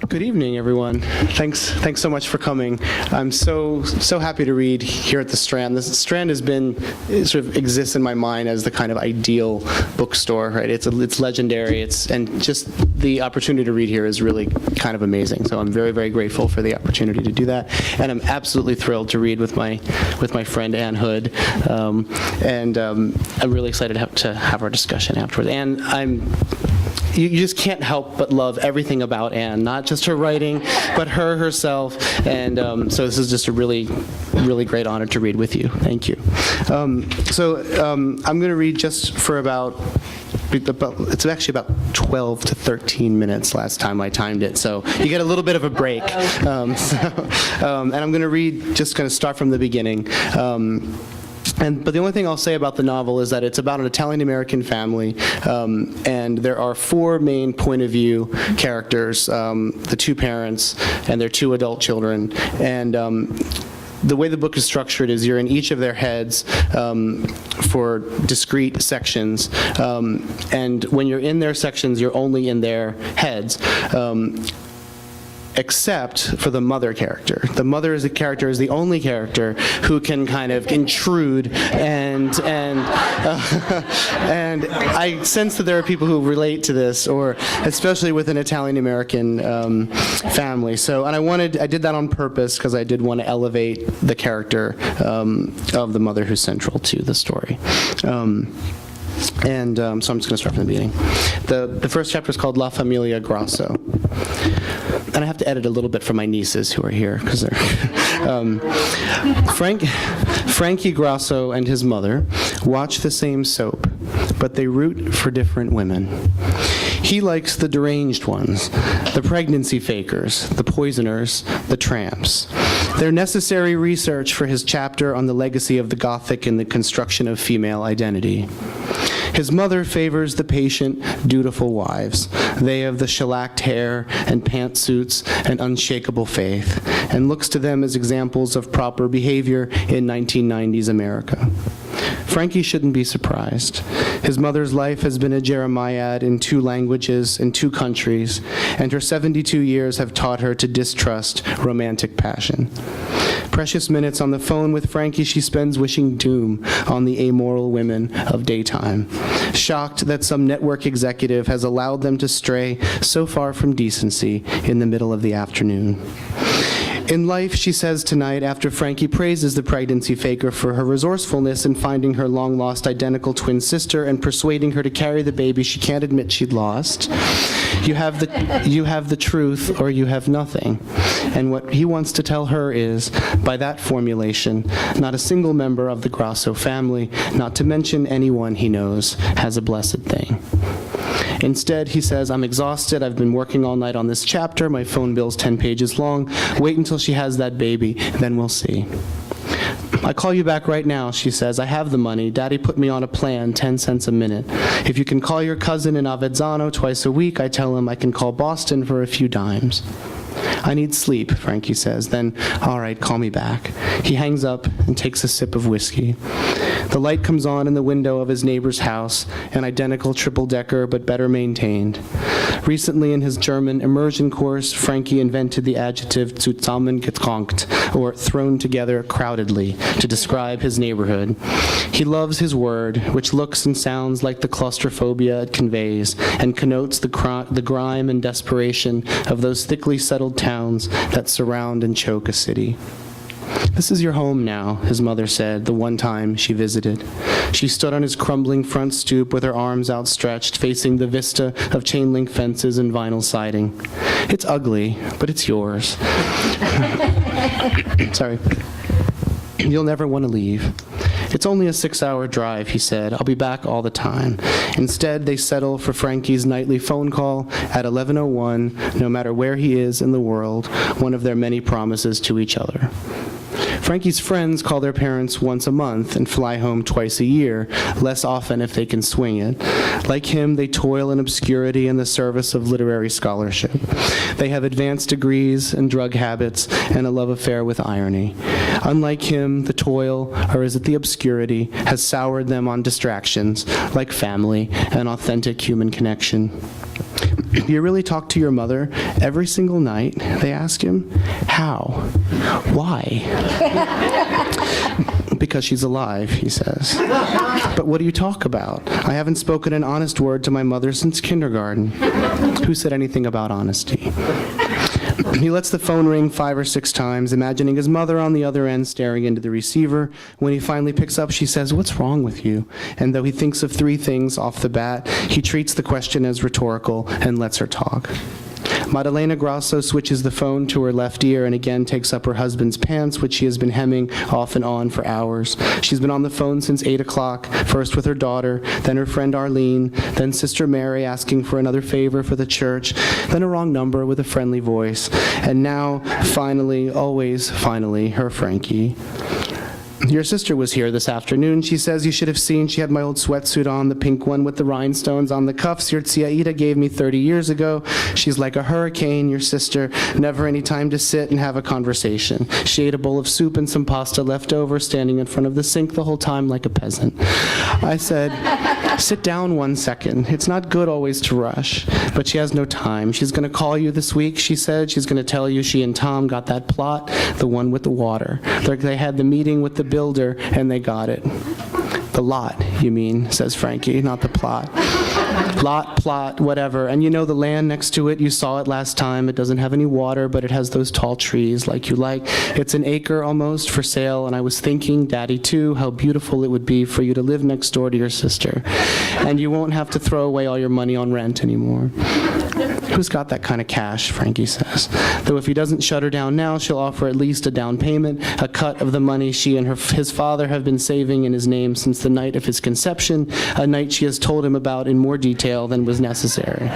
Good evening, everyone. Thanks so much for coming. I'm so happy to read here at the Strand. The Strand sort of exists in my mind as the kind of ideal bookstore, right? It's legendary. And just the opportunity to read here is really kind of amazing. So I'm very, very grateful for the opportunity to do that. And I'm absolutely thrilled to read with my friend Ann Hood. I'm really excited to have our discussion afterwards. And you just can't help but love everything about Anne, not just her writing, but herself. And so this is just a really, really great honor to read with you. Thank you. I'm going to read just for it's actually about 12 to 13 minutes last time I timed it, so you get a little bit of a break. And I'm going to read, just going to start from the beginning. But the only thing I'll say about the novel is that it's about an Italian-American family, and there are four main point of view characters, the two parents and their two adult children. And the way the book is structured is you're in each of their heads for discrete sections, and when you're in their sections, you're only in their heads. Except for the mother character. The mother is the only character who can kind of intrude, and I sense that there are people who relate to this, or especially with an Italian-American family. And I did that on purpose because I did want to elevate the character of the mother who's central to the story. So I'm just going to start from the beginning. The first chapter is called La Familia Grasso. And I have to edit a little bit for my nieces who are here, because they're... Frankie Grasso and his mother watch the same soap, but they root for different women. He likes the deranged ones, the pregnancy fakers, the poisoners, the tramps. They're necessary research for his chapter on the legacy of the Gothic in the construction of female identity. His mother favors the patient, dutiful wives. They have the shellacked hair and pantsuits and unshakable faith, and looks to them as examples of proper behavior in 1990s America. Frankie shouldn't be surprised. His mother's life has been a Jeremiad in 2 languages, in 2 countries, and her 72 years have taught her to distrust romantic passion. Precious minutes on the phone with Frankie she spends wishing doom on the amoral women of daytime, shocked that some network executive has allowed them to stray so far from decency in the middle of the afternoon. In life, she says tonight, after Frankie praises the pregnancy faker for her resourcefulness in finding her long-lost identical twin sister and persuading her to carry the baby she can't admit she'd lost, you have the truth or you have nothing. And what he wants to tell her is, by that formulation, not a single member of the Grasso family, not to mention anyone he knows, has a blessed thing. Instead, he says, I'm exhausted, I've been working all night on this chapter, my phone bill's 10 pages long, wait until she has that baby, then we'll see. I call you back right now, she says. I have the money. Daddy put me on a plan, 10 cents a minute. If you can call your cousin in Avezzano twice a week, I tell him I can call Boston for a few dimes. I need sleep, Frankie says. Then, all right, call me back. He hangs up and takes a sip of whiskey. The light comes on in the window of his neighbor's house, an identical triple-decker but better maintained. Recently in his German immersion course, Frankie invented the adjective zusammengedrängt, or thrown together crowdedly, to describe his neighborhood. He loves his word, which looks and sounds like the claustrophobia it conveys, and connotes the grime and desperation of those thickly settled towns that surround and choke a city. This is your home now, his mother said the one time she visited. She stood on his crumbling front stoop with her arms outstretched, facing the vista of chain-link fences and vinyl siding. It's ugly, but it's yours. Sorry. You'll never want to leave. It's only a 6-hour drive, he said. I'll be back all the time. Instead, they settle for Frankie's nightly phone call at 11:01, no matter where he is in the world, one of their many promises to each other. Frankie's friends call their parents once a month and fly home twice a year, less often if they can swing it. Like him, they toil in obscurity in the service of literary scholarship. They have advanced degrees and drug habits and a love affair with irony. Unlike him, the toil, or is it the obscurity, has soured them on distractions, like family and authentic human connection. Do you really talk to your mother every single night? They ask him. How? Why? Because she's alive, he says. But what do you talk about? I haven't spoken an honest word to my mother since kindergarten. Who said anything about honesty? He lets the phone ring 5 or 6 times, imagining his mother on the other end staring into the receiver. When he finally picks up, she says, "What's wrong with you?" And though he thinks of 3 things off the bat, he treats the question as rhetorical and lets her talk. Maddalena Grasso switches the phone to her left ear and again takes up her husband's pants, which she has been hemming off and on for hours. She's been on the phone since 8 o'clock, first with her daughter, then her friend Arlene, then Sister Mary asking for another favor for the church, then a wrong number with a friendly voice, and now, finally, always finally, her Frankie. "Your sister was here this afternoon. She says you should have seen she had my old sweatsuit on, the pink one with the rhinestones on the cuffs your tia Ida gave me 30 years ago. She's like a hurricane, your sister, never any time to sit and have a conversation. She ate a bowl of soup and some pasta left over, standing in front of the sink the whole time like a peasant." I said, "Sit down 1 second. It's not good always to rush." But she has no time. She's going to call you this week, she said. She's going to tell you she and Tom got that plot, the one with the water. They had the meeting with the builder, and they got it. "The lot, you mean," says Frankie, "not the plot." "Lot, plot, whatever. And you know the land next to it, you saw it last time. It doesn't have any water, but it has those tall trees like you like. It's an acre almost for sale, and I was thinking, Daddy too, how beautiful it would be for you to live next door to your sister. And you won't have to throw away all your money on rent anymore." "Who's got that kind of cash?" Frankie says. "Though if he doesn't shut her down now, she'll offer at least a down payment, a cut of the money she and his father have been saving in his name since the night of his conception, a night she has told him about in more detail than was necessary."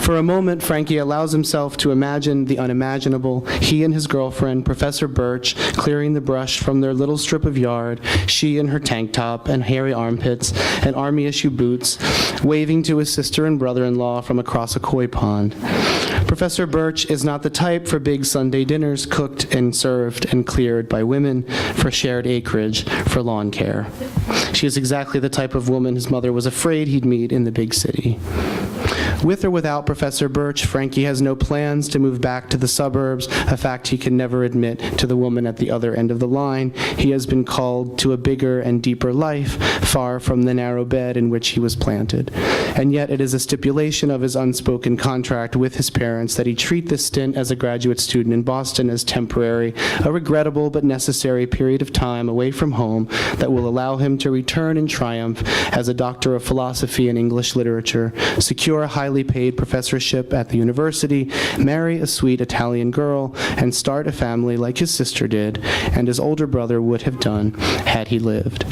For a moment, Frankie allows himself to imagine the unimaginable. He and his girlfriend, Professor Birch, clearing the brush from their little strip of yard, she in her tank top and hairy armpits and army-issue boots, waving to his sister and brother-in-law from across a koi pond. Professor Birch is not the type for big Sunday dinners cooked and served and cleared by women for shared acreage for lawn care. She is exactly the type of woman his mother was afraid he'd meet in the big city. With or without Professor Birch, Frankie has no plans to move back to the suburbs, a fact he can never admit to the woman at the other end of the line. He has been called to a bigger and deeper life, far from the narrow bed in which he was planted. And yet it is a stipulation of his unspoken contract with his parents that he treat this stint as a graduate student in Boston as temporary, a regrettable but necessary period of time away from home that will allow him to return in triumph as a doctor of philosophy and English literature, secure a highly paid professorship at the university, marry a sweet Italian girl, and start a family like his sister did, and his older brother would have done had he lived.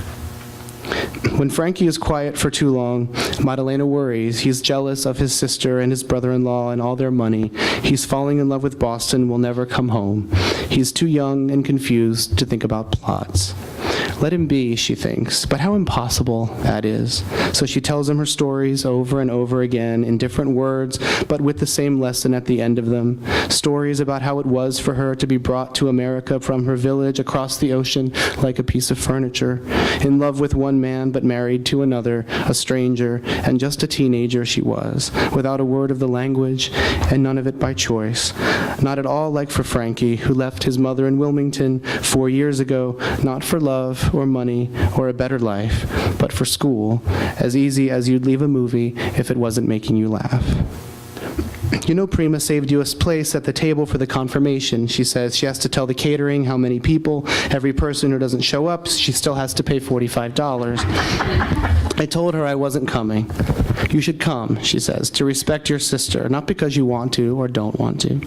When Frankie is quiet for too long, Maddalena worries. He's jealous of his sister and his brother-in-law and all their money. He's falling in love with Boston, will never come home. He's too young and confused to think about plots. Let him be, she thinks, but how impossible that is. So she tells him her stories over and over again in different words, but with the same lesson at the end of them. Stories about how it was for her to be brought to America from her village across the ocean like a piece of furniture, in love with one man but married to another, a stranger, and just a teenager she was, without a word of the language, and none of it by choice. Not at all like for Frankie, who left his mother in Wilmington 4 years ago, not for love or money or a better life, but for school, as easy as you'd leave a movie if it wasn't making you laugh. You know Prima saved you a place at the table for the confirmation, she says. She has to tell the catering how many people. Every person who doesn't show up, she still has to pay $45. I told her I wasn't coming. You should come, she says, to respect your sister, not because you want to or don't want to.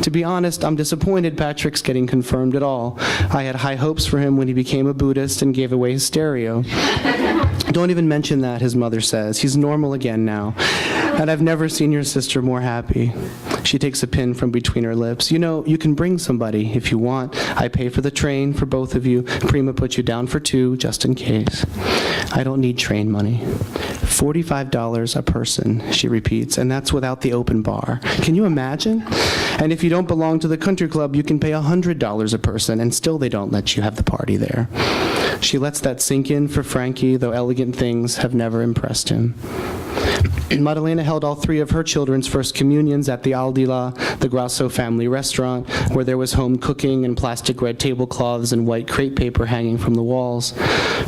To be honest, I'm disappointed Patrick's getting confirmed at all. I had high hopes for him when he became a Buddhist and gave away his stereo. Don't even mention that, his mother says. He's normal again now. And I've never seen your sister more happy. She takes a pin from between her lips. You know, you can bring somebody if you want. I pay for the train for both of you. Prima put you down for 2, just in case. I don't need train money. $45 a person, she repeats, and that's without the open bar. Can you imagine? And if you don't belong to the country club, you can pay $100 a person, and still they don't let you have the party there. She lets that sink in for Frankie, though elegant things have never impressed him. Maddalena held all three of her children's first communions at the Aldila, the Grasso family restaurant, where there was home cooking and plastic red tablecloths and white crepe paper hanging from the walls.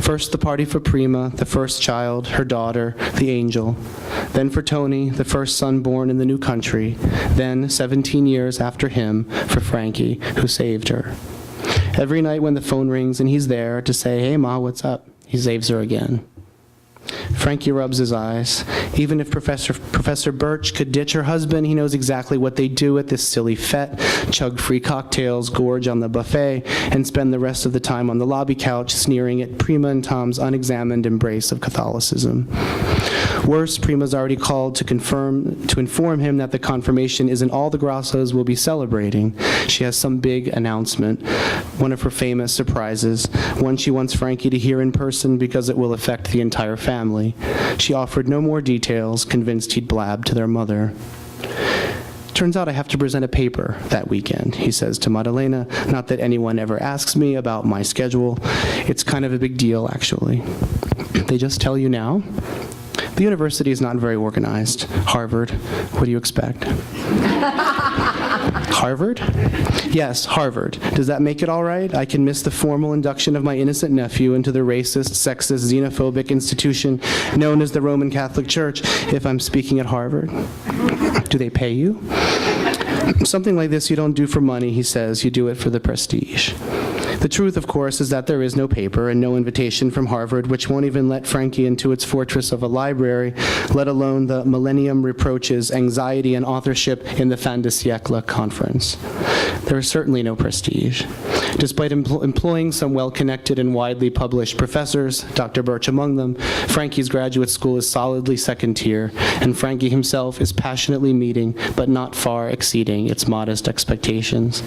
First the party for Prima, the first child, her daughter, the angel. Then for Tony, the first son born in the new country. Then, 17 years after him, for Frankie, who saved her. Every night when the phone rings and he's there to say, "Hey, Ma, what's up?" he saves her again. Frankie rubs his eyes. Even if Professor Birch could ditch her husband, he knows exactly what they do at this silly fete, chug free cocktails, gorge on the buffet, and spend the rest of the time on the lobby couch sneering at Prima and Tom's unexamined embrace of Catholicism. Worse, Prima's already called to inform him that the confirmation isn't all the Grassos will be celebrating. She has some big announcement, one of her famous surprises, one she wants Frankie to hear in person because it will affect the entire family. She offered no more details, convinced he'd blab to their mother. Turns out I have to present a paper that weekend, he says to Maddalena. Not that anyone ever asks me about my schedule. It's kind of a big deal, actually. They just tell you now? The university is not very organized. Harvard, what do you expect? Harvard? Yes, Harvard. Does that make it all right? I can miss the formal induction of my innocent nephew into the racist, sexist, xenophobic institution known as the Roman Catholic Church if I'm speaking at Harvard. Do they pay you? Something like this you don't do for money, he says. You do it for the prestige. The truth, of course, is that there is no paper and no invitation from Harvard, which won't even let Frankie into its fortress of a library, let alone the Millennium Reproaches, Anxiety and Authorship in the Fin de Siècle conference. There is certainly no prestige. Despite employing some well-connected and widely published professors, Dr. Birch among them, Frankie's graduate school is solidly second tier, and Frankie himself is passionately meeting, but not far exceeding, its modest expectations.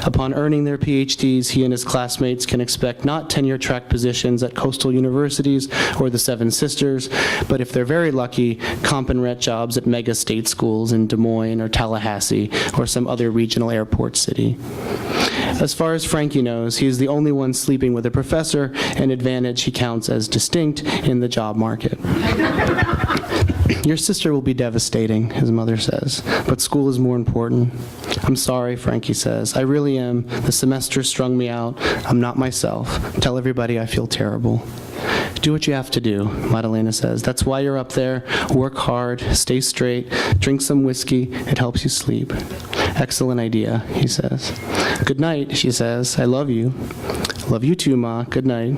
Upon earning their PhDs, he and his classmates can expect not tenure-track positions at coastal universities or the Seven Sisters, but if they're very lucky, comp and rent jobs at mega state schools in Des Moines or Tallahassee or some other regional airport city. As far as Frankie knows, he is the only one sleeping with a professor, an advantage he counts as distinct in the job market. Your sister will be devastating, his mother says, but school is more important. I'm sorry, Frankie says. I really am. The semester strung me out. I'm not myself. Tell everybody I feel terrible. Do what you have to do, Maddalena says. That's why you're up there. Work hard, stay straight, drink some whiskey. It helps you sleep. Excellent idea, he says. Good night, she says. I love you. Love you too, Ma. Good night.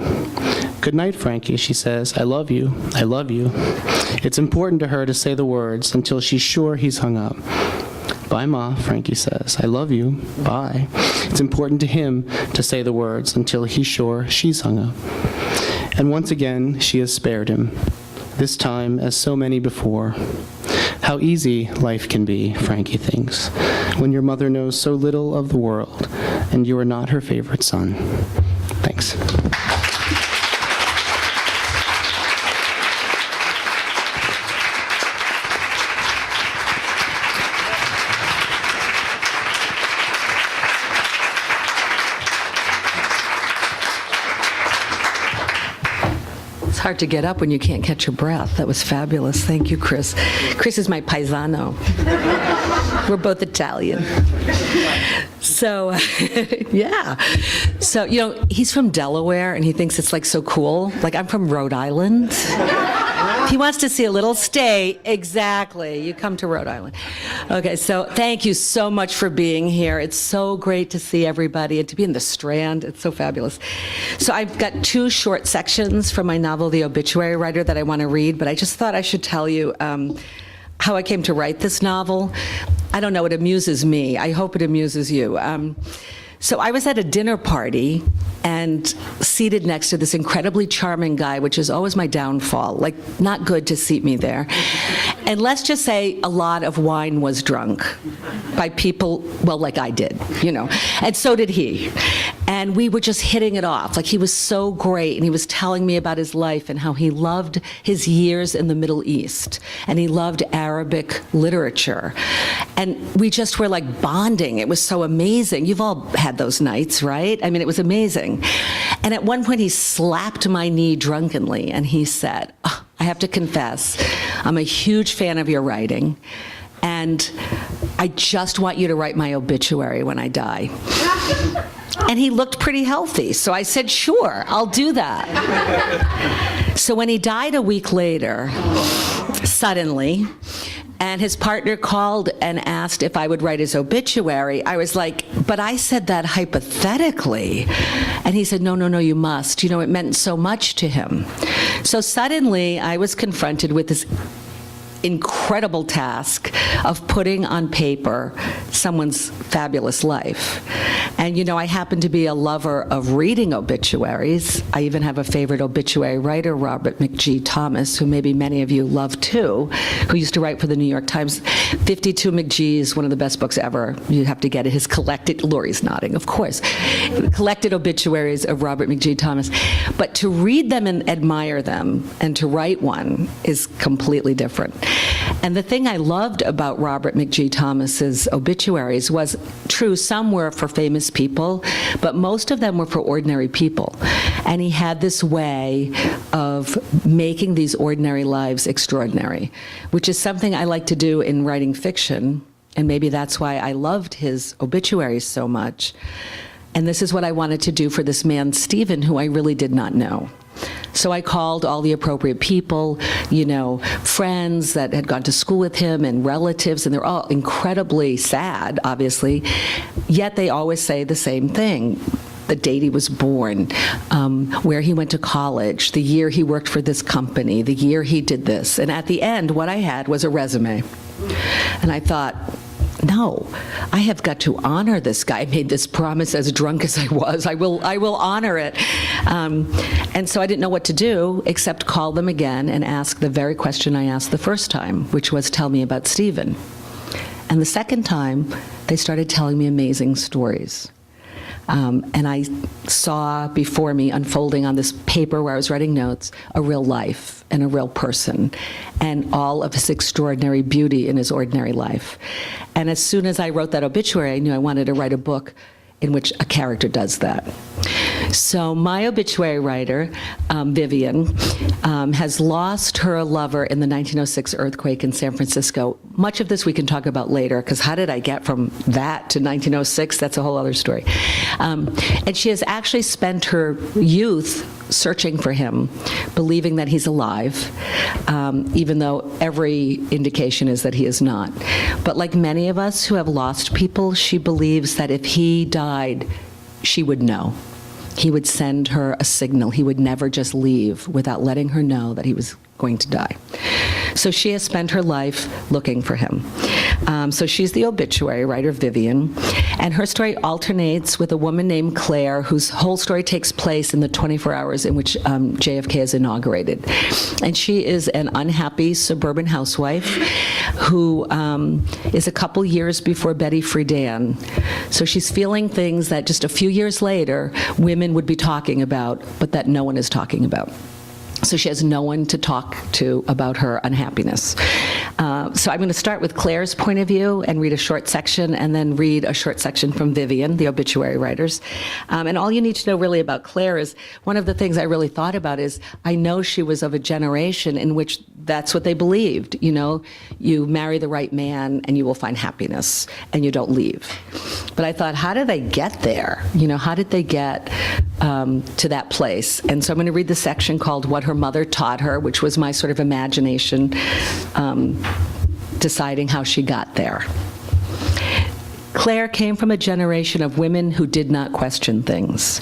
Good night, Frankie, she says. I love you. I love you. It's important to her to say the words until she's sure he's hung up. Bye, Ma, Frankie says. I love you. Bye. It's important to him to say the words until he's sure she's hung up. And once again, she has spared him. This time, as so many before. How easy life can be, Frankie thinks, when your mother knows so little of the world and you are not her favorite son. Thanks. It's hard to get up when you can't catch your breath. That was fabulous. Thank you, Chris. Chris is my paisano. We're both Italian. So, yeah. So, he's from Delaware, and he thinks it's, so cool. I'm from Rhode Island. He wants to see a little state. Exactly. You come to Rhode Island. Okay, so thank you so much for being here. It's so great to see everybody and to be in the Strand. It's so fabulous. So I've got two short sections from my novel, The Obituary Writer, that I want to read, but I just thought I should tell you how I came to write this novel. I don't know, it amuses me. I hope it amuses you. So I was at a dinner party and seated next to this incredibly charming guy, which is always my downfall, not good to seat me there. And let's just say a lot of wine was drunk by people, like I did, and so did he. And we were just hitting it off. He was so great, and he was telling me about his life and how he loved his years in the Middle East, and he loved Arabic literature. And we just were bonding. It was so amazing. You've all had those nights, right? I mean, it was amazing. And at one point he slapped my knee drunkenly and he said, I have to confess, I'm a huge fan of your writing, and I just want you to write my obituary when I die. And he looked pretty healthy, so I said, sure, I'll do that. So when he died a week later, suddenly, and his partner called and asked if I would write his obituary, I was like, but I said that hypothetically. And he said, no, you must. You know, it meant so much to him. So suddenly, I was confronted with this incredible task of putting on paper someone's fabulous life. And you know, I happen to be a lover of reading obituaries. I even have a favorite obituary writer, Robert McG. Thomas, who maybe many of you love too, who used to write for the New York Times. 52 McG is one of the best books ever. You have to get it. His collected, Lori's nodding, of course, collected obituaries of Robert McG. Thomas. But to read them and admire them and to write one is completely different. And the thing I loved about Robert McG. Thomas's obituaries was, true, some were for famous people, but most of them were for ordinary people. And he had this way of making these ordinary lives extraordinary, which is something I like to do in writing fiction, and maybe that's why I loved his obituaries so much. And this is what I wanted to do for this man, Stephen, who I really did not know. So I called all the appropriate people, you know, friends that had gone to school with him and relatives, and they're all incredibly sad, obviously, yet they always say the same thing. The date he was born, where he went to college, the year he worked for this company, the year he did this. And at the end, what I had was a resume. And I thought, no, I have got to honor this guy. I made this promise as drunk as I was. I will honor it. And so I didn't know what to do except call them again and ask the very question I asked the first time, which was, tell me about Stephen. And the second time, they started telling me amazing stories. And I saw before me, unfolding on this paper where I was writing notes, a real life and a real person, and all of his extraordinary beauty in his ordinary life. And as soon as I wrote that obituary, I knew I wanted to write a book in which a character does that. So my obituary writer, Vivian, has lost her lover in the 1906 earthquake in San Francisco. Much of this we can talk about later, because how did I get from that to 1906? That's a whole other story. And she has actually spent her youth searching for him, believing that he's alive, even though every indication is that he is not. But like many of us who have lost people, she believes that if he died, she would know. He would send her a signal. He would never just leave without letting her know that he was going to die. So she has spent her life looking for him. So she's the obituary writer, Vivian, and her story alternates with a woman named Claire, whose whole story takes place in the 24 hours in which JFK is inaugurated. And she is an unhappy suburban housewife who is a couple years before Betty Friedan. So she's feeling things that just a few years later, women would be talking about, but that no one is talking about. So she has no one to talk to about her unhappiness. So I'm going to start with Claire's point of view and read a short section, and then read a short section from Vivian, the obituary writers. And all you need to know really about Claire is, one of the things I really thought about is, I know she was of a generation in which that's what they believed. You know, you marry the right man and you will find happiness, and you don't leave. But I thought, how did they get there? You know, how did they get to that place? And so I'm going to read the section called What Her Mother Taught Her, which was my sort of imagination deciding how she got there. Claire came from a generation of women who did not question things,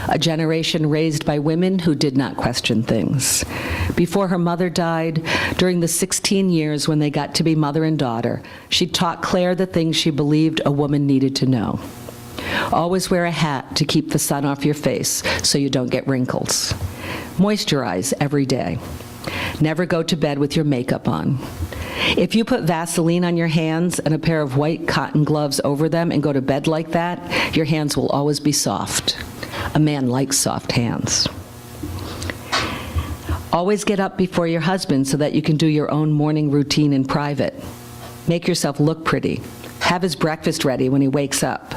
a generation raised by women who did not question things. Before her mother died, during the 16 years when they got to be mother and daughter, she taught Claire the things she believed a woman needed to know. Always wear a hat to keep the sun off your face so you don't get wrinkles. Moisturize every day. Never go to bed with your makeup on. If you put Vaseline on your hands and a pair of white cotton gloves over them and go to bed like that, your hands will always be soft. A man likes soft hands. Always get up before your husband so that you can do your own morning routine in private. Make yourself look pretty. Have his breakfast ready when he wakes up.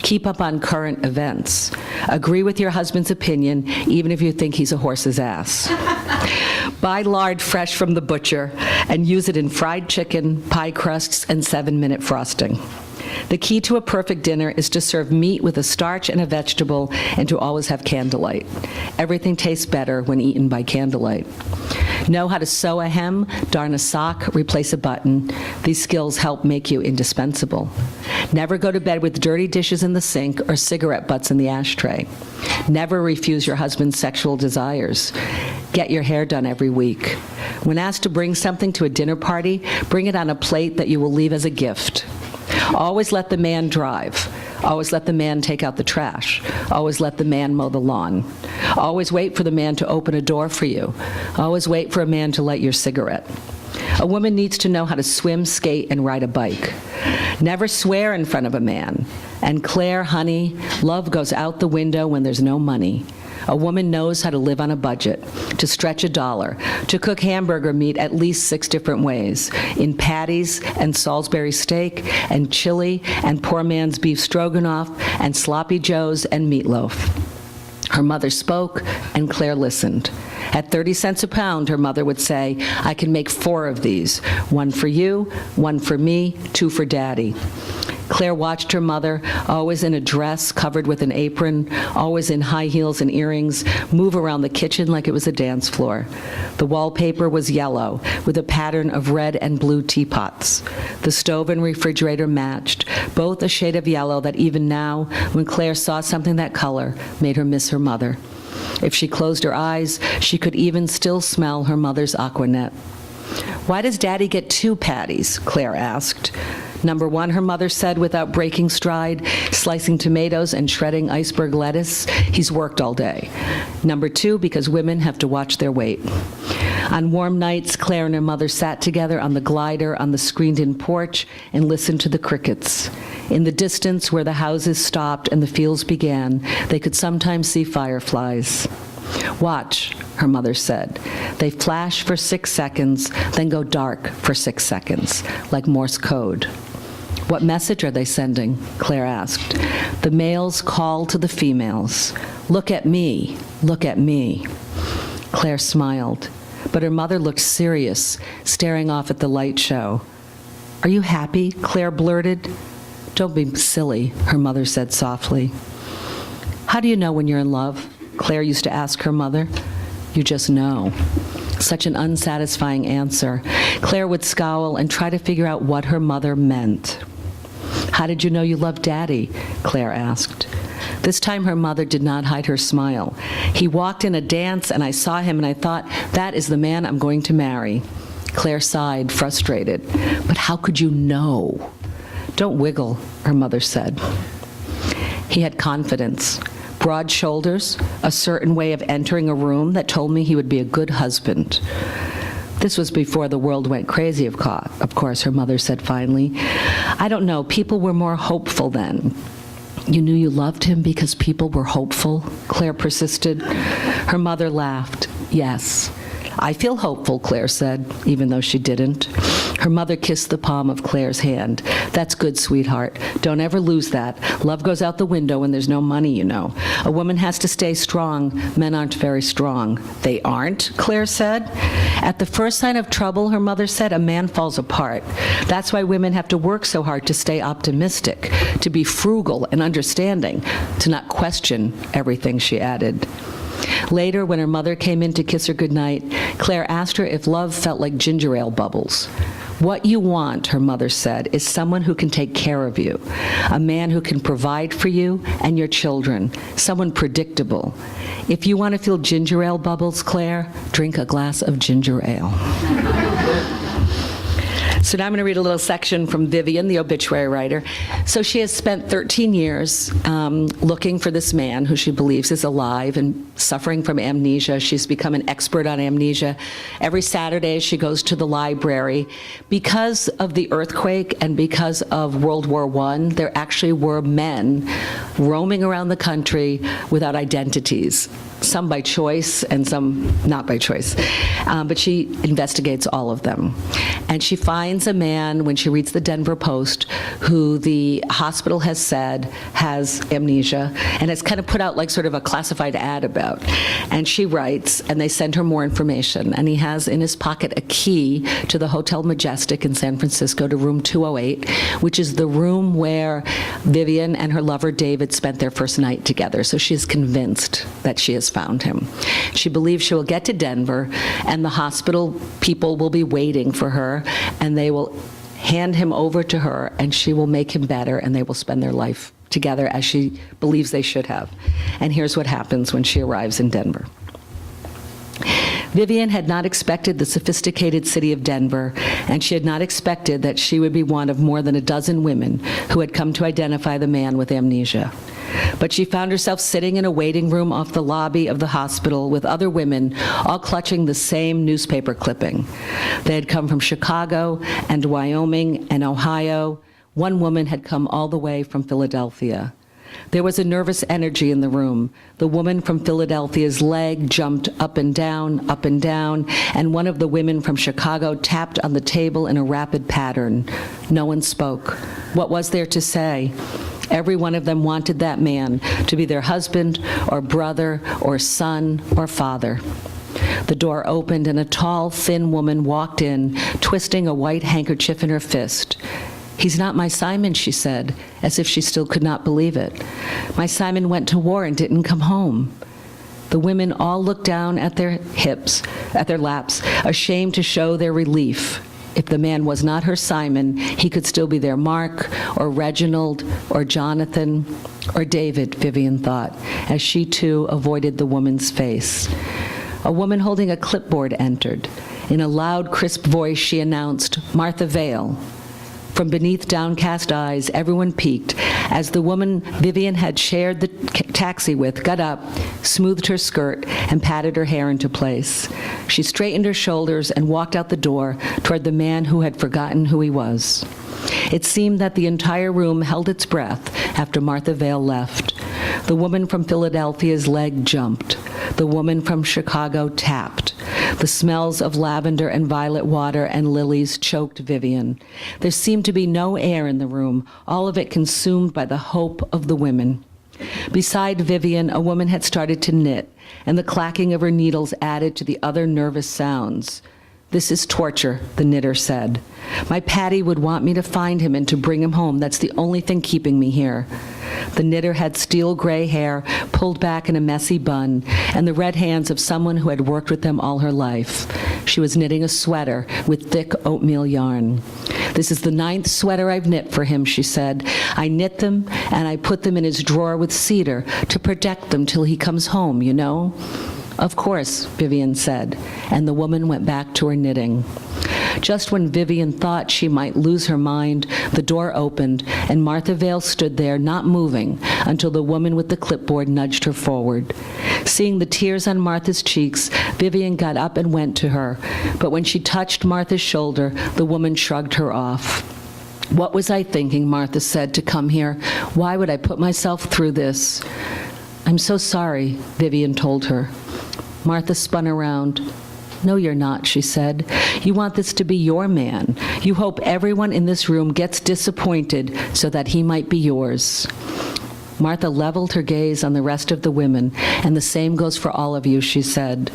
Keep up on current events. Agree with your husband's opinion, even if you think he's a horse's ass. Buy lard fresh from the butcher and use it in fried chicken, pie crusts, and 7-minute frosting. The key to a perfect dinner is to serve meat with a starch and a vegetable and to always have candlelight. Everything tastes better when eaten by candlelight. Know how to sew a hem, darn a sock, replace a button. These skills help make you indispensable. Never go to bed with dirty dishes in the sink or cigarette butts in the ashtray. Never refuse your husband's sexual desires. Get your hair done every week. When asked to bring something to a dinner party, bring it on a plate that you will leave as a gift. Always let the man drive. Always let the man take out the trash. Always let the man mow the lawn. Always wait for the man to open a door for you. Always wait for a man to light your cigarette. A woman needs to know how to swim, skate, and ride a bike. Never swear in front of a man. And Claire, honey, love goes out the window when there's no money. A woman knows how to live on a budget, to stretch $1, to cook hamburger meat at least 6 different ways, in patties and Salisbury steak and chili and poor man's beef stroganoff and sloppy joes and meatloaf. Her mother spoke, and Claire listened. At 30 cents a pound, her mother would say, I can make 4 of these, 1 for you, 1 for me, 2 for Daddy. Claire watched her mother, always in a dress covered with an apron, always in high heels and earrings, move around the kitchen like it was a dance floor. The wallpaper was yellow, with a pattern of red and blue teapots. The stove and refrigerator matched, both a shade of yellow that even now, when Claire saw something that color, made her miss her mother. If she closed her eyes, she could even still smell her mother's Aquanet. Why does Daddy get 2 patties? Claire asked. Number 1, her mother said without breaking stride, slicing tomatoes and shredding iceberg lettuce, he's worked all day. Number 2, because women have to watch their weight. On warm nights, Claire and her mother sat together on the glider on the screened-in porch and listened to the crickets. In the distance, where the houses stopped and the fields began, they could sometimes see fireflies. Watch, her mother said. They flash for 6 seconds, then go dark for 6 seconds, like Morse code. What message are they sending? Claire asked. The males call to the females. Look at me, look at me. Claire smiled, but her mother looked serious, staring off at the light show. Are you happy? Claire blurted. Don't be silly, her mother said softly. How do you know when you're in love? Claire used to ask her mother. You just know. Such an unsatisfying answer. Claire would scowl and try to figure out what her mother meant. How did you know you loved Daddy? Claire asked. This time her mother did not hide her smile. He walked in a dance and I saw him and I thought, that is the man I'm going to marry. Claire sighed, frustrated. But how could you know? Don't wiggle, her mother said. He had confidence. Broad shoulders, a certain way of entering a room that told me he would be a good husband. This was before the world went crazy, of course, her mother said finally. I don't know, people were more hopeful then. You knew you loved him because people were hopeful? Claire persisted. Her mother laughed. Yes. I feel hopeful, Claire said, even though she didn't. Her mother kissed the palm of Claire's hand. That's good, sweetheart. Don't ever lose that. Love goes out the window when there's no money, you know. A woman has to stay strong. Men aren't very strong. They aren't, Claire said. At the first sign of trouble, her mother said, a man falls apart. That's why women have to work so hard to stay optimistic, to be frugal and understanding, to not question everything, she added. Later, when her mother came in to kiss her goodnight, Claire asked her if love felt like ginger ale bubbles. What you want, her mother said, is someone who can take care of you, a man who can provide for you and your children, someone predictable. If you want to feel ginger ale bubbles, Claire, drink a glass of ginger ale. So now I'm going to read a little section from Vivian, the obituary writer. So she has spent 13 years looking for this man who she believes is alive and suffering from amnesia. She's become an expert on amnesia. Every Saturday she goes to the library. Because of the earthquake and because of World War I, there actually were men roaming around the country without identities. some by choice and some not by choice. But she investigates all of them. And she finds a man, when she reads the Denver Post, who the hospital has said has amnesia, and it's kind of put out like sort of a classified ad about. And she writes, and they send her more information. And he has in his pocket a key to the Hotel Majestic in San Francisco, to room 208, which is the room where Vivian and her lover David spent their first night together. So she is convinced that she has found him. She believes she will get to Denver, and the hospital people will be waiting for her, and they will hand him over to her, and she will make him better, and they will spend their life together as she believes they should have. And here's what happens when she arrives in Denver. Vivian had not expected the sophisticated city of Denver, and she had not expected that she would be one of more than a dozen women who had come to identify the man with amnesia. But she found herself sitting in a waiting room off the lobby of the hospital with other women, all clutching the same newspaper clipping. They had come from Chicago and Wyoming and Ohio. One woman had come all the way from Philadelphia. There was a nervous energy in the room. The woman from Philadelphia's leg jumped up and down, and one of the women from Chicago tapped on the table in a rapid pattern. No one spoke. What was there to say? Every one of them wanted that man to be their husband or brother or son or father. The door opened and a tall, thin woman walked in, twisting a white handkerchief in her fist. "He's not my Simon," she said, as if she still could not believe it. "My Simon went to war and didn't come home." The women all looked down at their laps, ashamed to show their relief. If the man was not her Simon, he could still be their Mark, or Reginald, or Jonathan, or David, Vivian thought, as she too avoided the woman's face. A woman holding a clipboard entered. In a loud, crisp voice, she announced, "Martha Vale." From beneath downcast eyes, everyone peeked as the woman Vivian had shared the taxi with got up, smoothed her skirt, and patted her hair into place. She straightened her shoulders and walked out the door toward the man who had forgotten who he was. It seemed that the entire room held its breath after Martha Vale left. The woman from Philadelphia's leg jumped. The woman from Chicago tapped. The smells of lavender and violet water and lilies choked Vivian. There seemed to be no air in the room, all of it consumed by the hope of the women. Beside Vivian, a woman had started to knit, and the clacking of her needles added to the other nervous sounds. "This is torture," the knitter said. "My Patty would want me to find him and to bring him home. That's the only thing keeping me here." The knitter had steel gray hair pulled back in a messy bun, and the red hands of someone who had worked with them all her life. She was knitting a sweater with thick oatmeal yarn. "This is the 9th sweater I've knit for him," she said. "I knit them, and I put them in his drawer with cedar to protect them till he comes home, you know." "Of course," Vivian said, and the woman went back to her knitting. Just when Vivian thought she might lose her mind, the door opened, and Martha Vale stood there, not moving, until the woman with the clipboard nudged her forward. Seeing the tears on Martha's cheeks, Vivian got up and went to her, but when she touched Martha's shoulder, the woman shrugged her off. "What was I thinking," Martha said, "to come here? Why would I put myself through this?" "I'm so sorry," Vivian told her. Martha spun around. "No, you're not," she said. "You want this to be your man. You hope everyone in this room gets disappointed so that he might be yours." Martha leveled her gaze on the rest of the women, and "The same goes for all of you," she said.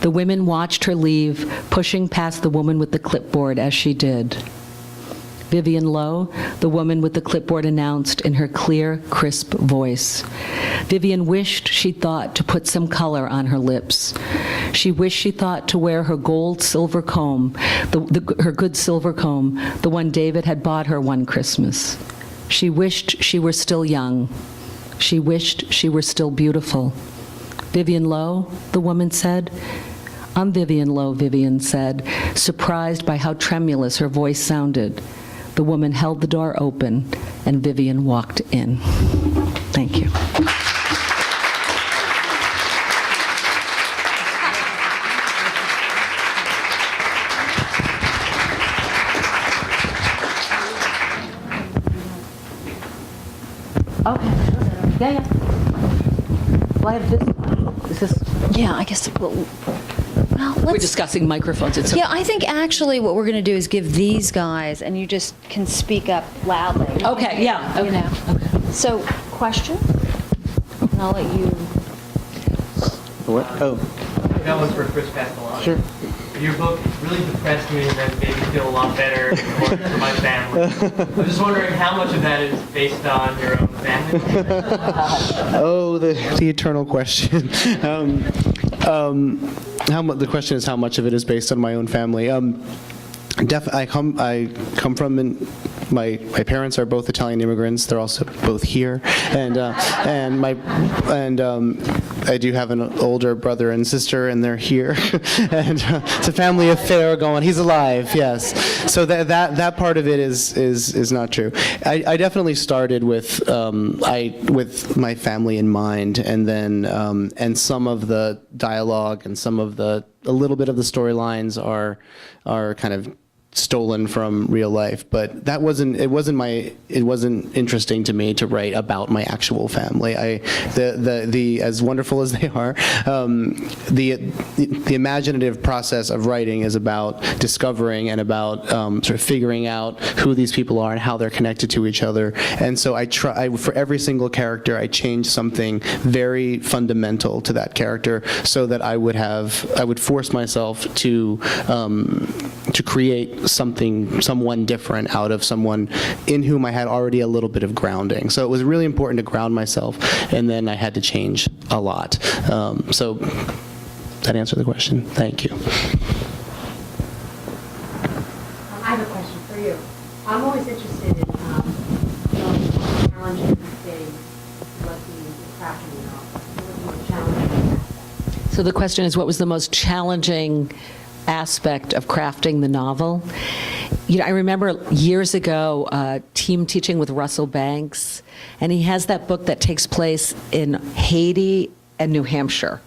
The women watched her leave, pushing past the woman with the clipboard as she did. "Vivian Lowe," the woman with the clipboard announced in her clear, crisp voice. Vivian wished she thought to put some color on her lips. She wished she thought to wear her gold silver comb, her good silver comb, the one David had bought her one Christmas. She wished she were still young. She wished she were still beautiful. "Vivian Lowe," the woman said. "I'm Vivian Lowe," Vivian said, surprised by how tremulous her voice sounded. The woman held the door open, and Vivian walked in. Thank you. Okay. Yeah. Well, I have this one. Is this? Yeah, I guess, well, We're let's, discussing microphones. It's yeah, I think actually what we're going to do is give these guys, and you just can speak up loudly. Okay, yeah. You know. Okay. So, question? And I'll let you. What? Oh, That was for Chris Castellani. sure. Your book really depressed me and then made me feel a lot better for my family. I'm just wondering how much of that is based on your own family. Oh, the eternal question. The question is how much of it is based on my own family. I come from my parents are both Italian immigrants. They're also both here, and I do have an older brother and sister, and they're here, and it's a family affair going. He's alive, yes. So that part of it is not true. I definitely started with my family in mind, and then and some of the dialogue and a little bit of the storylines are kind of stolen from real life, but it wasn't interesting to me to write about my actual family. The as wonderful as they are, the imaginative process of writing is about discovering and about sort of figuring out who these people are and how they're connected to each other. And so for every single character, I changed something very fundamental to that character, so that I would force myself to create someone different out of someone in whom I had already a little bit of grounding. So it was really important to ground myself, and then I had to change a lot. So that answered the question. Thank you. I have a question for you. I'm always interested in challenging things, what the craft of the novel. What was the most challenging aspect? So the question is, what was the most challenging aspect of crafting the novel? You know, I remember years ago team teaching with Russell Banks, and he has that book that takes place in Haiti and New Hampshire,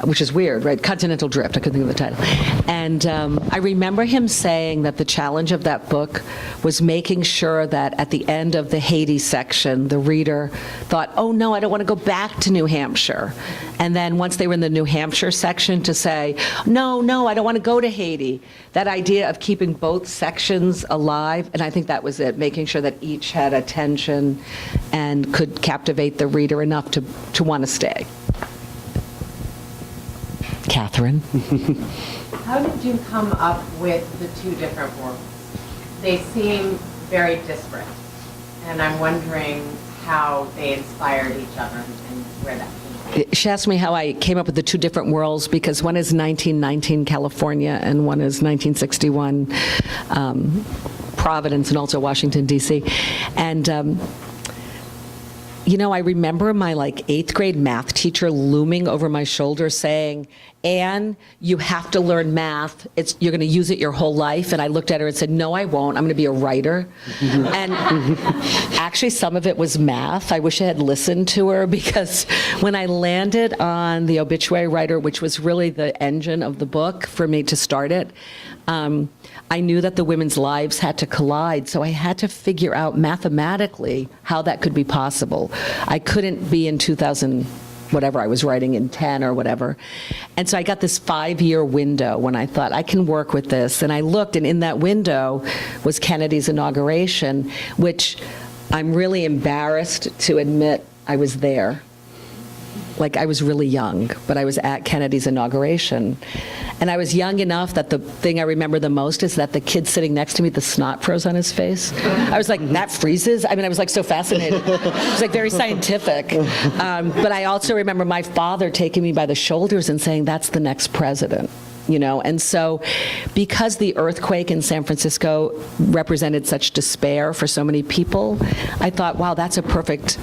which is weird, right? Continental Drift, I couldn't think of the title. And I remember him saying that the challenge of that book was making sure that at the end of the Haiti section, the reader thought, oh no, I don't want to go back to New Hampshire. And then once they were in the New Hampshire section, to say, no, I don't want to go to Haiti. That idea of keeping both sections alive, and I think that was it, making sure that each had a tension and could captivate the reader enough to want to stay. Catherine? How did you come up with the two different worlds? They seem very disparate, and I'm wondering how they inspired each other and where that came from. She asked me how I came up with the two different worlds, because one is 1919 California and one is 1961 Providence, and also Washington, D.C. And you know, I remember my eighth grade math teacher looming over my shoulder saying, Anne, you have to learn math. You're going to use it your whole life. And I looked at her and said, no, I won't. I'm going to be a writer. And actually, some of it was math. I wish I had listened to her, because when I landed on the Obituary Writer, which was really the engine of the book for me to start it, I knew that the women's lives had to collide, so I had to figure out mathematically how that could be possible. I couldn't be in 2000, whatever I was writing, in 10 or whatever. And so I got this 5-year window when I thought, I can work with this. And I looked, and in that window was Kennedy's inauguration, which I'm really embarrassed to admit I was there. I was really young, but I was at Kennedy's inauguration. And I was young enough that the thing I remember the most is that the kid sitting next to me, the snot froze on his face. I was like, that freezes? I mean, I was so fascinated. It was very scientific. But I also remember my father taking me by the shoulders and saying, that's the next president. And so because the earthquake in San Francisco represented such despair for so many people, I thought, wow, that's a perfect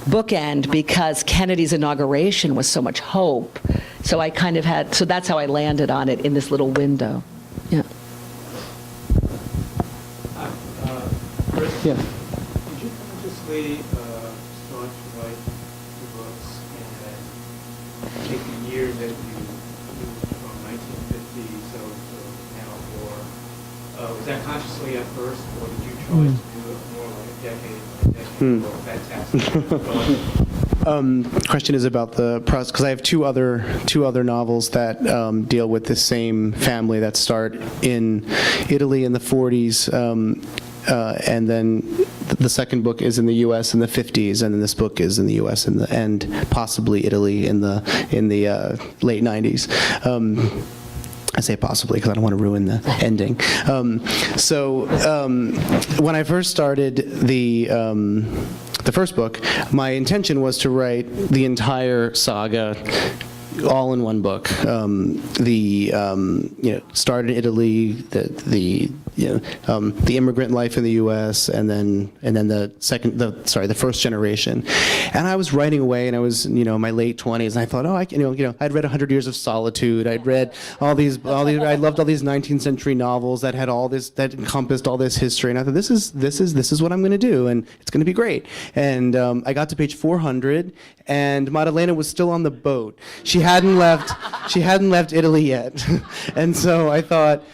bookend, because Kennedy's inauguration was so much hope. So I kind of so that's how I landed on it, in this little window. Yeah. Chris, Yeah. did you consciously start to write the books and then take the years that you used from 1950 so now, or was that consciously at first, or did you try to do it more like a decade or fantastic? question is about the process, because I have two other novels that deal with the same family that start in Italy in the 40s, and then the second book is in the U.S. in the 50s, and then this book is in the U.S. and possibly Italy in the late 90s. I say possibly because I don't want to ruin the ending. When I first started the first book, my intention was to write the entire saga all in one book. Started in Italy, the immigrant life in the U.S., and then the first generation. And I was writing away, and I was in my late 20s, and I thought, I'd read 100 Years of Solitude. I'd read all these. I loved all these 19th century novels that had all this, that encompassed all this history. And I thought, this is what I'm going to do, and it's going to be great. And I got to page 400, and Maddalena was still on the boat. She hadn't left Italy yet. And so I thought,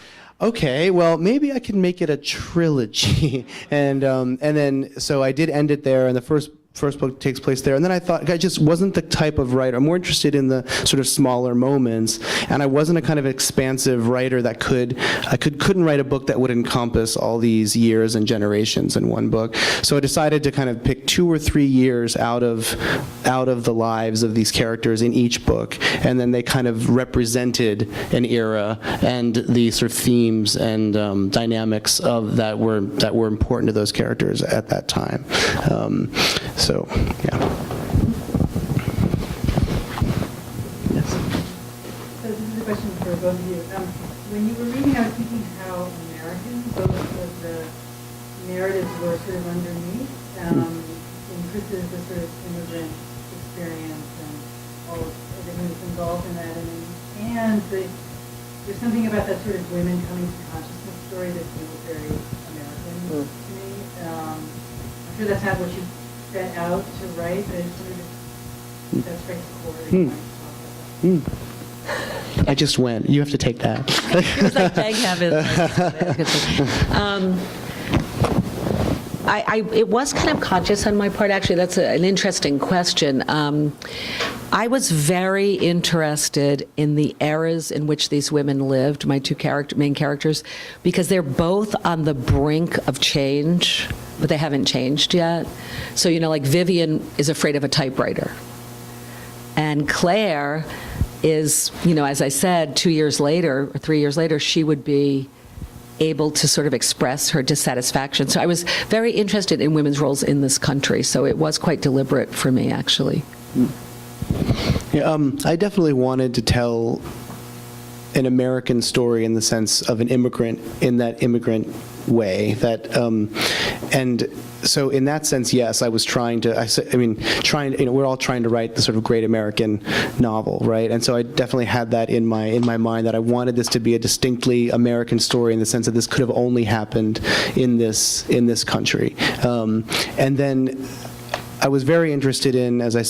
okay, well, maybe I can make it a trilogy. And then, so I did end it there, and the first book takes place there. And then I thought, I just wasn't the type of writer. I'm more interested in the sort of smaller moments, and I wasn't a kind of expansive writer that couldn't write a book that would encompass all these years and generations in one book. So I decided to kind of pick 2 or 3 years out of the lives of these characters in each book, and then they kind of represented an era and the sort of themes and dynamics of that were important to those characters at that time. So, yeah. Yes. So this is a question for both of you. When you were reading, I was thinking how American both of the narratives were sort of underneath. In Chris's, the sort of immigrant experience and all of everything that's involved in that, there's something about that sort of women coming to consciousness story that feels very American to me. I'm sure that's not what you set out to write, but I just wondered if that strikes a chord. Or you might talk about that. I just went. You have to take that. It was like Dag it was kind of conscious on my part, actually. That's an interesting question. I was very interested in the eras in which these women lived, my two main characters, because they're both on the brink of change, but they haven't changed yet. So, like Vivian is afraid of a typewriter. And Claire is, as I said, 2 years later, or 3 years later, she would be able to sort of express her dissatisfaction. So I was very interested in women's roles in this country. So it was quite deliberate for me, actually. Yeah, I definitely wanted to tell an American story in the sense of an immigrant in that immigrant way. And so in that sense, yes, I was we're all trying to write the sort of great American novel, right? And so I definitely had that in my mind, that I wanted this to be a distinctly American story in the sense that this could have only happened in this country. And then I was very interested in, as I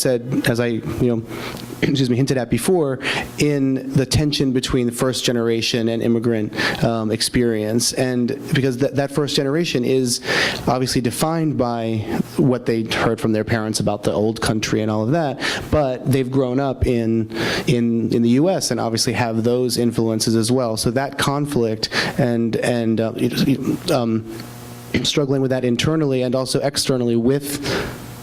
hinted at before, in the tension between the first generation and immigrant experience, and because that first generation is obviously defined by what they heard from their parents about the old country and all of that, but they've grown up in the U.S. and obviously have those influences as well. So that conflict and struggling with that internally and also externally with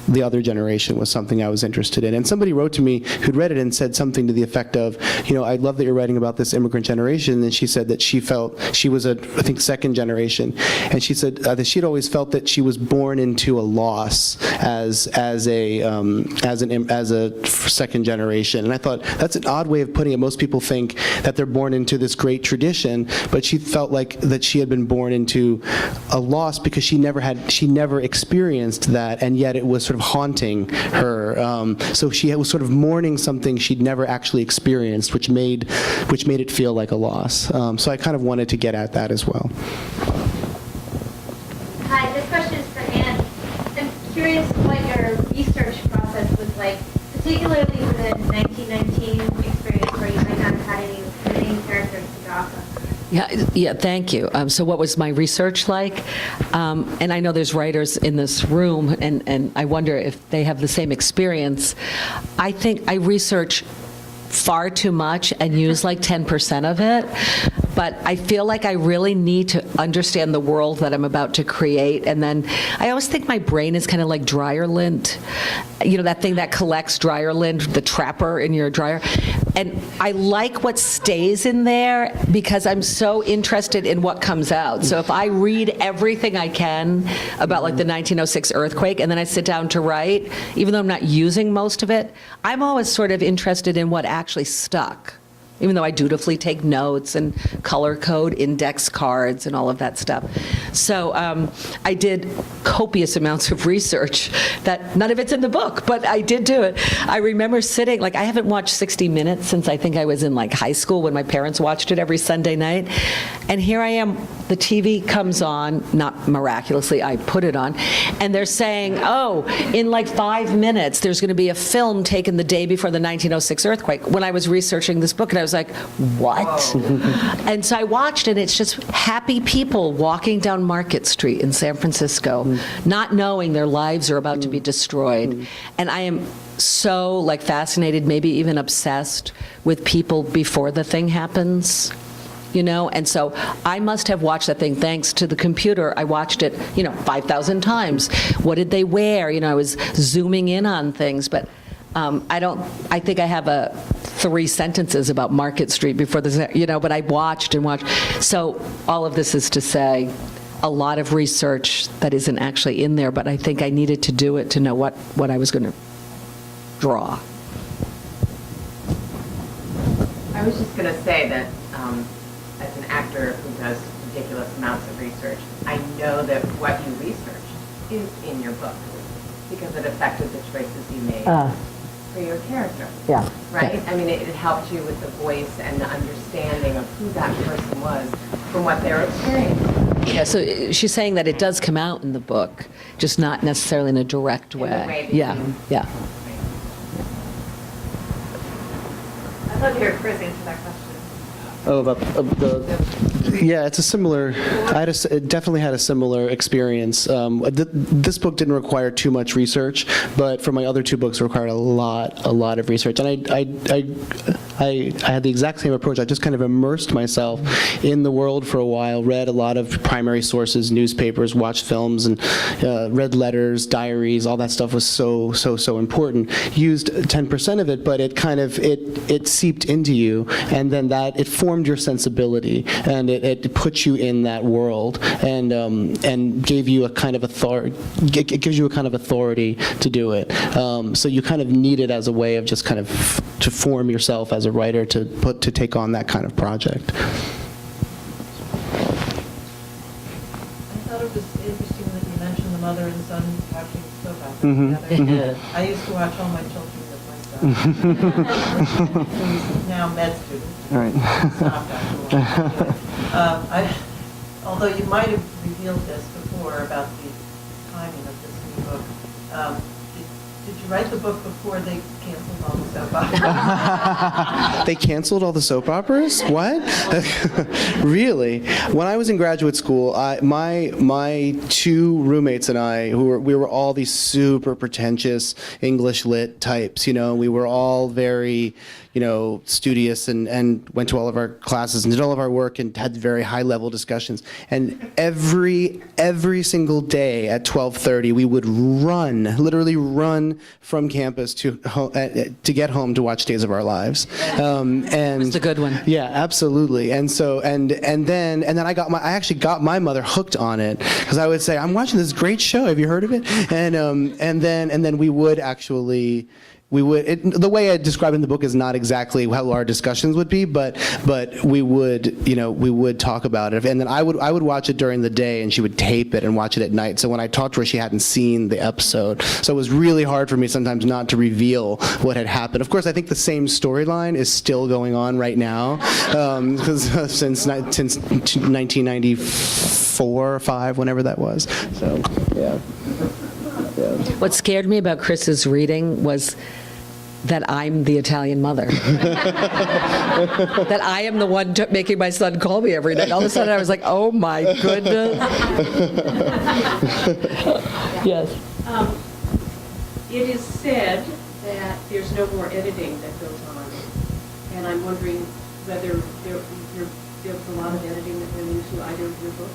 the other generation was something I was interested in. And somebody wrote to me who'd read it and said something to the effect of, I love that you're writing about this immigrant generation. And she said that she felt she was I think second generation, and she said that she'd always felt that she was born into a loss as a second generation. And I thought that's an odd way of putting it. Most people think that they're born into this great tradition, but she felt like that she had been born into a loss because she never experienced that, and yet it was sort of haunting her. So she was sort of mourning something she'd never actually experienced, which made it feel like a loss. So I kind of wanted to get at that as well. Hi, this question is for Anne. I'm curious what your research process was like, particularly for the 1919 experience where you might not have had any of the main characters to draw from. Yeah, thank you. So what was my research like? And I know there's writers in this room, and I wonder if they have the same experience. I think I research far too much and use like 10% of it, but I feel like I really need to understand the world that I'm about to create. And then I always think my brain is kind of like dryer lint, that thing that collects dryer lint, the trapper in your dryer. And I like what stays in there because I'm so interested in what comes out. So if I read everything I can about like the 1906 earthquake and then I sit down to write, even though I'm not using most of it, I'm always sort of interested in what actually stuck, even though I dutifully take notes and color code index cards and all of that stuff. So I did copious amounts of research that none of it's in the book, but I did do it. I remember sitting, I haven't watched 60 Minutes since I think I was in high school when my parents watched it every Sunday night. And here I am, the TV comes on, not miraculously, I put it on, and they're saying, in 5 minutes, there's going to be a film taken the day before the 1906 earthquake. When I was researching this book, and I was like, what? And so I watched, and it's just happy people walking down Market Street in San Francisco, not knowing their lives are about to be destroyed. And I am so fascinated, maybe even obsessed with people before the thing happens. And so I must have watched that thing thanks to the computer. I watched it, 5,000 times. What did they wear? I was zooming in on things, but I think I have 3 sentences about Market Street before this, but I watched and watched. So all of this is to say a lot of research that isn't actually in there, but I think I needed to do it to know what I was going to draw. I was just going to say that as an actor who does ridiculous amounts of research, I know that what you researched is in your book because it affected the choices you made for your character. Yeah. Right? Yeah. I mean, it helped you with the voice and the understanding of who that person was from what they were experiencing. Yeah, so she's saying that it does come out in the book, just not necessarily in a direct way. In the way that Yeah, you- yeah. I'd love to hear Chris answer that question. Oh, about yeah, it's a similar. It definitely had a similar experience. This book didn't require too much research, but for my other 2 books, it required a lot of research. And I had the exact same approach. I just kind of immersed myself in the world for a while, read a lot of primary sources, newspapers, watched films, and read letters, diaries. All that stuff was so important. Used 10% of it, but it kind of it seeped into you, and then it formed your sensibility, and it put you in that world, and gave you a kind of authority. It gives you a kind of authority to do it. So you kind of need it as a way of just kind of to form yourself as a writer to take on that kind of project. I thought it was interesting that you mentioned the mother and son watching soap opera together. I used to watch all my children with my son. Who's now med student. Right. Stopped after a while. Although you might have revealed this before about the timing of this new book, did you write the book before they canceled all the soap operas? They canceled all the soap operas? What? Really? When I was in graduate school, my 2 roommates and I, we were all these super pretentious English lit types. We were all very, studious and went to all of our classes and did all of our work and had very high level discussions. And every single day at 12:30, we would literally run from campus to get home to watch Days of Our Lives. And It's a good one. Yeah, absolutely. And so and then I actually got my mother hooked on it because I would say, I'm watching this great show. Have you heard of it? And then we would actually. The way I describe it in the book is not exactly how our discussions would be, but we would talk about it, and then I would watch it during the day, and she would tape it and watch it at night. So when I talked to her, she hadn't seen the episode, so it was really hard for me sometimes not to reveal what had happened. Of course, I think the same storyline is still going on right now, because since 1994 or 5, whenever that was. So yeah. What scared me about Chris's reading was that I'm the Italian mother. That I am the one making my son call me every day. All of a sudden I was like, oh my goodness. Yes. It is said that there's no more editing that goes on, and I'm wondering whether there was a lot of editing that went into either of your books,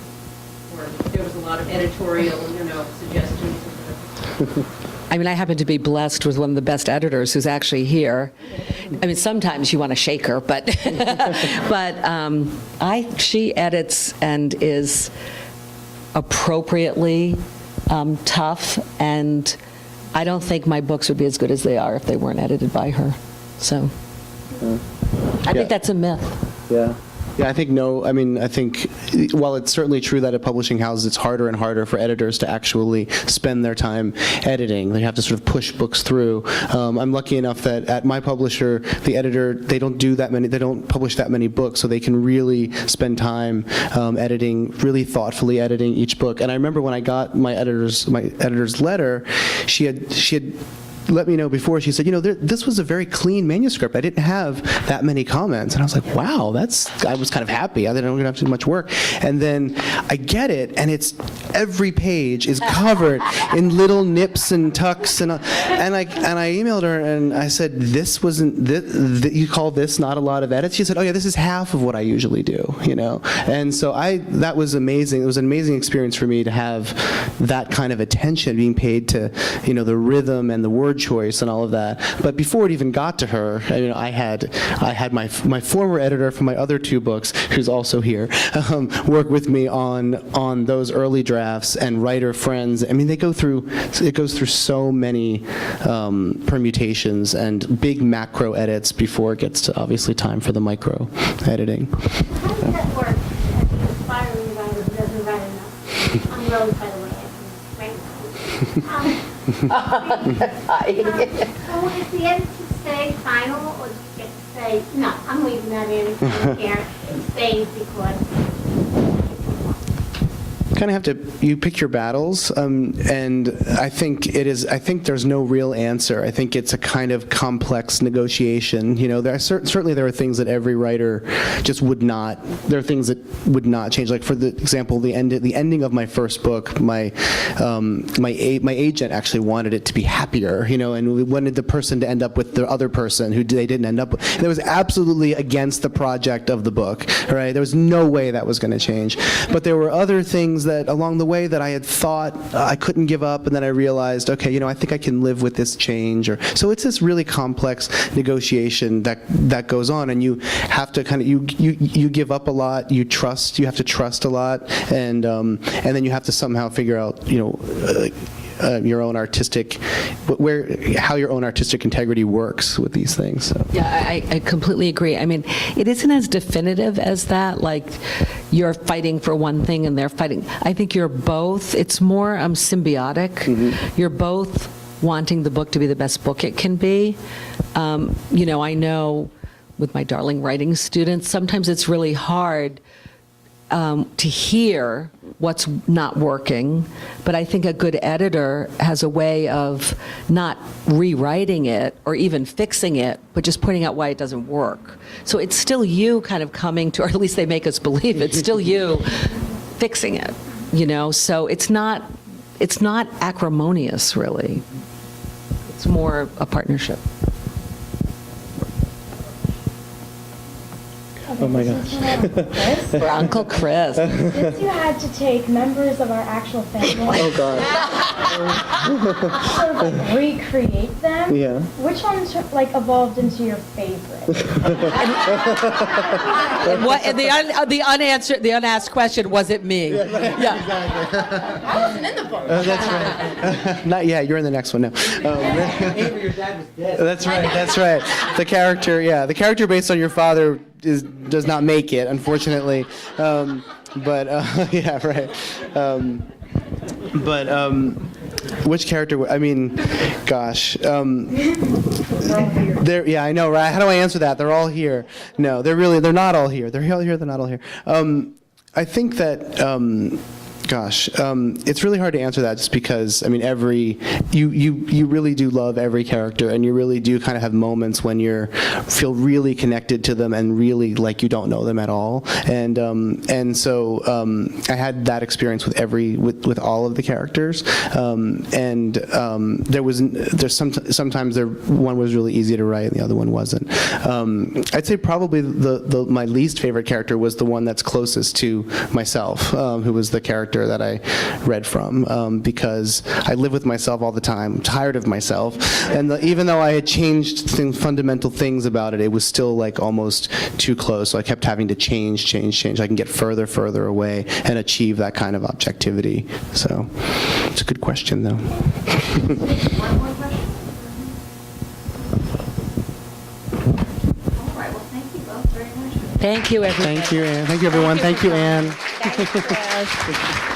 or there was a lot of editorial, suggestions. I mean, I happen to be blessed with one of the best editors who's actually here. I mean, sometimes you want to shake her, but she edits and is appropriately tough, and I don't think my books would be as good as they are if they weren't edited by her. So I think that's a myth. Yeah. Yeah, I think while it's certainly true that at publishing houses it's harder and harder for editors to actually spend their time editing. They have to sort of push books through. I'm lucky enough that at my publisher, the editor, they don't publish that many books, so they can really spend time really thoughtfully editing each book. And I remember when I got my editor's letter, she had let me know before. She said, this was a very clean manuscript. I didn't have that many comments. And I was like, wow, I was kind of happy. I didn't have to do much work. And then I get it, and every page is covered in little nips and tucks. And I emailed her, and I said, you call this not a lot of edits? She said, oh yeah, this is half of what I usually do, And so that was amazing. It was an amazing experience for me to have that kind of attention being paid to, the rhythm and the word choice and all of that. But before it even got to her, I had my former editor for my other two books, who's also here, work with me on those early drafts, and writer friends. I mean, it goes through so many permutations and big macro edits before it gets to obviously time for the micro editing. How does that work as an aspiring writer who doesn't write enough? I'm Rose, by the way. So if the edits stay final, or do you get to say, no, I'm leaving that in, I don't care, it stays because... Kind of you pick your battles, and I think there's no real answer. I think it's a kind of complex negotiation. Certainly there are things that every writer just would not. There are things that would not change. Like for the example, the ending of my first book, my agent actually wanted it to be happier. And we wanted the person to end up with the other person who they didn't end up with. And it was absolutely against the project of the book. Right? There was no way that was going to change. But there were other things that along the way that I had thought I couldn't give up, and then I realized, okay, I think I can live with this change. So it's this really complex negotiation that goes on, and you have to kind of you give up a lot, you have to trust a lot, and then you have to somehow figure out your own how your own artistic integrity works with these things. So. Yeah, I completely agree. I mean, it isn't as definitive as that, like you're fighting for one thing and they're fighting. I think you're both, it's more symbiotic. Mm-hmm. You're both wanting the book to be the best book it can be. I know with my darling writing students, sometimes it's really hard to hear what's not working, but I think a good editor has a way of not rewriting it or even fixing it, but just pointing out why it doesn't work. So it's still you kind of coming to, or at least they make us believe it's still you fixing it, so it's not acrimonious, really. It's more a partnership. Oh my gosh. For Uncle Chris. Since you had to take members of our actual family, Oh God. sort of like recreate them, Yeah. which ones evolved into your favorite? The unasked question, was it me? Yeah. I wasn't in the book. That's right. Not yet. You're in the next one now. Your dad was dead. That's right. The character based on your father does not make it, unfortunately. Yeah, right. Which character? I mean, gosh. Yeah, I know, right? How do I answer that? They're all here. No, they're not all here. They're all here. They're not all here. I think that. Gosh, it's really hard to answer that just because, I mean, you really do love every character, and you really do kind of have moments when you feel really connected to them and really like you don't know them at all. And so I had that experience with all of the characters. There's sometimes one was really easy to write and the other one wasn't. I'd say probably my least favorite character was the one that's closest to myself, who was the character that I read from, because I live with myself all the time. I'm tired of myself, and even though I had changed fundamental things about it, it was still like almost too close. So I kept having to change. I can get further away and achieve that kind of objectivity. So it's a good question, though. One more question? All right, well, thank you both very much. Thank you, everybody. Thank you, Anne. Thank you, everyone. Thank you, Anne. Thanks, Chris.